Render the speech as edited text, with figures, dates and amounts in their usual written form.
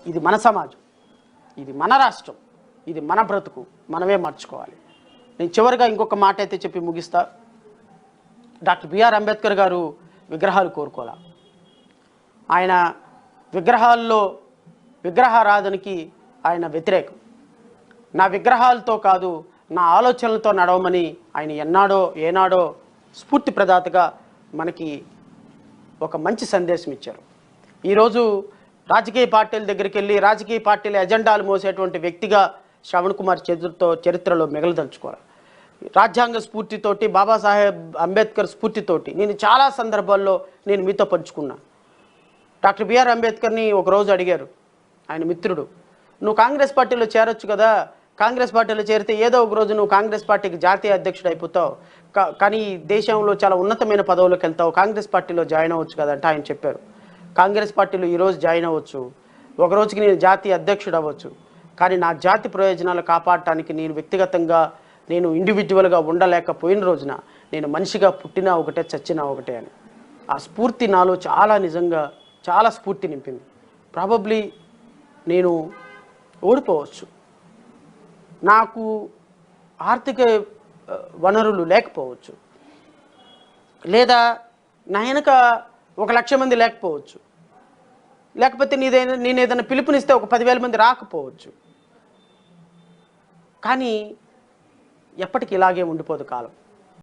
ఇది మన సమాజం, ఇది మన రాష్ట్రం, ఇది మన బ్రతుకు, మనమే మార్చుకోవాలి. నేను చివరిగా ఇంకొక మాట అయితే చెప్పి ముగిస్తా. డాక్టర్ బిఆర్ అంబేద్కర్ గారు విగ్రహాలు కోరుకోలే. ఆయన విగ్రహారాధనకి ఆయన వ్యతిరేకం. నా విగ్రహాలతో కాదు, నా ఆలోచనలతో నడవమని ఆయన ఏనాడో స్ఫూర్తి ప్రదాతగా మనకి ఒక మంచి సందేశం ఇచ్చారు. ఈరోజు రాజకీయ పార్టీల దగ్గరికి వెళ్ళి రాజకీయ పార్టీల ఎజెండాలు మోసేటువంటి వ్యక్తిగా శ్రవణ్ కుమార్ చరిత్రలో మిగలదలుచుకోవాలి. రాజ్యాంగ స్ఫూర్తితోటి, బాబాసాహెబ్ అంబేద్కర్ స్ఫూర్తితోటి నేను చాలా సందర్భాల్లో నేను మీతో పంచుకున్నా. డాక్టర్ బిఆర్ అంబేద్కర్ని ఒకరోజు అడిగారు ఆయన మిత్రుడు, నువ్వు కాంగ్రెస్ పార్టీలో చేరొచ్చు కదా, కాంగ్రెస్ పార్టీలో చేరితే ఏదో ఒక రోజు నువ్వు కాంగ్రెస్ పార్టీకి జాతీయ అధ్యక్షుడు అయిపోతావు, కానీ దేశంలో చాలా ఉన్నతమైన పదవులకు వెళ్తావు, కాంగ్రెస్ పార్టీలో జాయిన్ అవ్వచ్చు కదా అంటే ఆయన చెప్పారు, కాంగ్రెస్ పార్టీలో ఈరోజు జాయిన్ అవ్వచ్చు, ఒక రోజుకి నేను జాతీయ అధ్యక్షుడు అవ్వచ్చు, కానీ నా జాతి ప్రయోజనాలు కాపాడటానికి నేను వ్యక్తిగతంగా నేను ఇండివిజువల్గా ఉండలేకపోయిన రోజున నేను మనిషిగా పుట్టినా ఒకటే, చచ్చినా ఒకటే అని. ఆ స్ఫూర్తి నాలో నిజంగా చాలా స్ఫూర్తి నింపింది. ప్రాబబ్లీ నేను ఓడిపోవచ్చు, నాకు ఆర్థిక వనరులు లేకపోవచ్చు, లేదా నా వెనక 1,00,000 మంది లేకపోవచ్చు, లేకపోతే నేను ఏదైనా పిలుపునిస్తే ఒక 10,000 మంది రాకపోవచ్చు. కానీ ఎప్పటికీ ఇలాగే ఉండిపోదు కాలం.